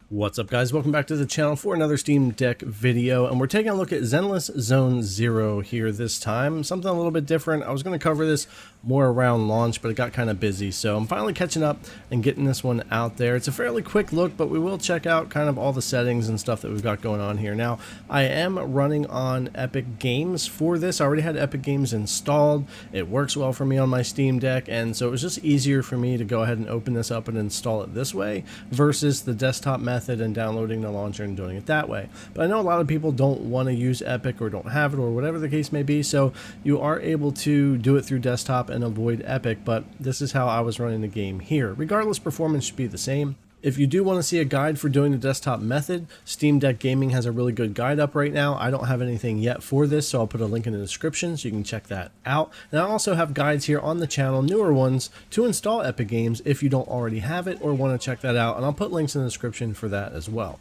What's up, guys? Welcome back to the channel for another Steam Deck video, and we're taking a look at Zenless Zone 0 here this time. Something a little bit different. I was going to cover this more around launch, but it got kind of busy, so I'm finally catching up and getting this one out there. It's a fairly quick look, but we will check out kind of all the settings and stuff that we've got going on here. Now, I am running on Epic Games for this. I already had Epic Games installed. It works well for me on my Steam Deck, and so it was just easier for me to go ahead and open this up and install it this way versus the desktop method and downloading the launcher and doing it that way. But I know a lot of people don't want to use Epic or don't have it or whatever the case may be, so you are able to do it through desktop and avoid Epic, but this is how I was running the game here. Regardless, performance should be the same. If you do want to see a guide for doing the desktop method, Steam Deck Gaming has a really good guide up right now. I don't have anything yet for this, so I'll put a link in the description so you can check that out. And I also have guides here on the channel, newer ones, to install Epic Games if you don't already have it or want to check that out, and I'll put links in the description for that as well.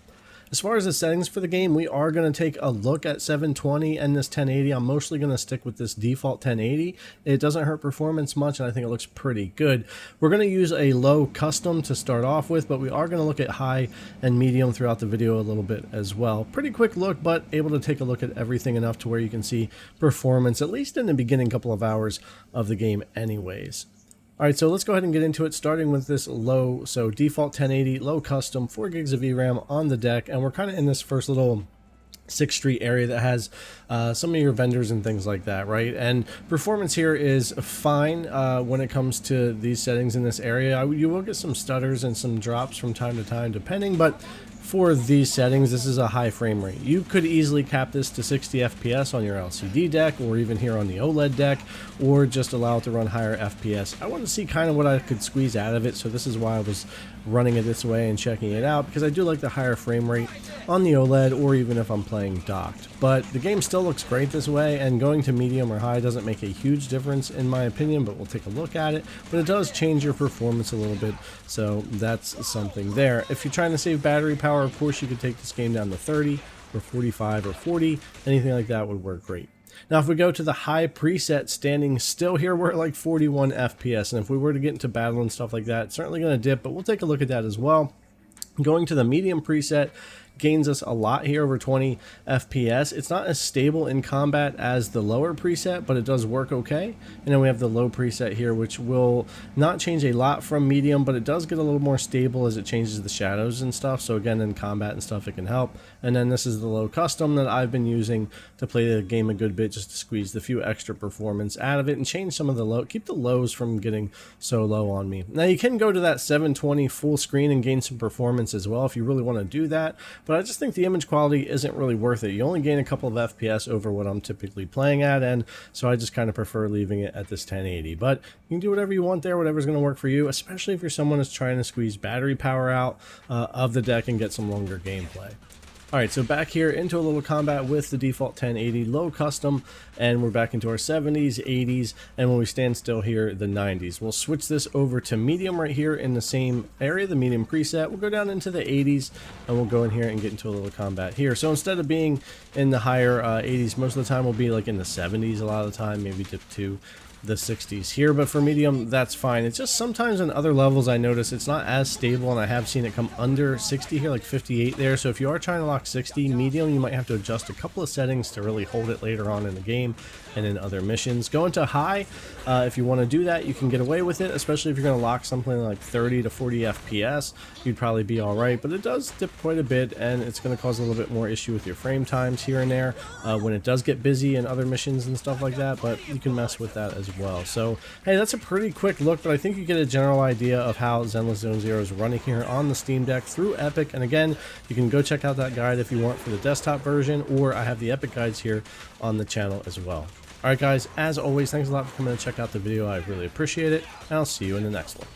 As far as the settings for the game, we are going to take a look at 720 and this 1080. I'm mostly going to stick with this default 1080. It doesn't hurt performance much, and I think it looks pretty good. We're going to use a low custom to start off with, but we are going to look at high and medium throughout the video a little bit as well. Pretty quick look, but able to take a look at everything enough to where you can see performance, at least in the beginning couple of hours of the game anyways. Alright, so let's go ahead and get into it, starting with this low, so default 1080, low custom, 4 gigs of VRAM on the deck, and we're kind of in this first little 6th Street area that has some of your vendors and things like that, right? And performance here is fine when it comes to these settings in this area. You will get some stutters and some drops from time to time depending, but for these settings, this is a high frame rate. You could easily cap this to 60 FPS on your LCD deck, or even here on the OLED deck, or just allow it to run higher FPS. I want to see kind of what I could squeeze out of it, so this is why I was running it this way and checking it out, because I do like the higher frame rate on the OLED, or even if I'm playing docked. But the game still looks great this way, and going to medium or high doesn't make a huge difference in my opinion, but we'll take a look at it. But it does change your performance a little bit, so that's something there. If you're trying to save battery power, of course you could take this game down to 30 or 45 or 40. Anything like that would work great. Now if we go to the high preset, standing still here, we're at like 41 FPS, and if we were to get into battle and stuff like that, it's certainly going to dip, but we'll take a look at that as well. Going to the medium preset gains us a lot here, over 20 FPS. It's not as stable in combat as the lower preset, but it does work okay. And then we have the low preset here, which will not change a lot from medium, but it does get a little more stable as it changes the shadows and stuff. So again, in combat and stuff, it can help. And then this is the low custom that I've been using to play the game a good bit, just to squeeze the few extra performance out of it and change some of the low, keep the lows from getting so low on me. Now you can go to that 720 full screen and gain some performance as well if you really want to do that, but I just think the image quality isn't really worth it. You only gain a couple of FPS over what I'm typically playing at, and so I just kind of prefer leaving it at this 1080. But you can do whatever you want there, whatever's going to work for you, especially if you're someone who's trying to squeeze battery power out of the deck and get some longer gameplay. Alright, so back here into a little combat with the default 1080 low custom, and we're back into our 70s, 80s, and when we stand still here, the 90s. We'll switch this over to medium right here in the same area, the medium preset. We'll go down into the 80s, and we'll go in here and get into a little combat here. So instead of being in the higher 80s, most of the time we'll be like in the 70s a lot of the time, maybe dip to the 60s here, but for medium that's fine. It's just sometimes in other levels I notice it's not as stable, and I have seen it come under 60 here, like 58 there. So if you are trying to lock 60 medium, you might have to adjust a couple of settings to really hold it later on in the game and in other missions. Go into high if you want to do that. You can get away with it, especially if you're going to lock something like 30 to 40 FPS. You'd probably be all right, but it does dip quite a bit, and it's going to cause a little bit more issue with your frame times here and there when it does get busy in other missions and stuff like that, but you can mess with that as well. So hey, that's a pretty quick look, but I think you get a general idea of how Zenless Zone 0 is running here on the Steam Deck through Epic. And again, you can go check out that guide if you want for the desktop version, or I have the Epic guides here on the channel as well. Alright guys, as always, thanks a lot for coming to check out the video. I really appreciate it, and I'll see you in the next one.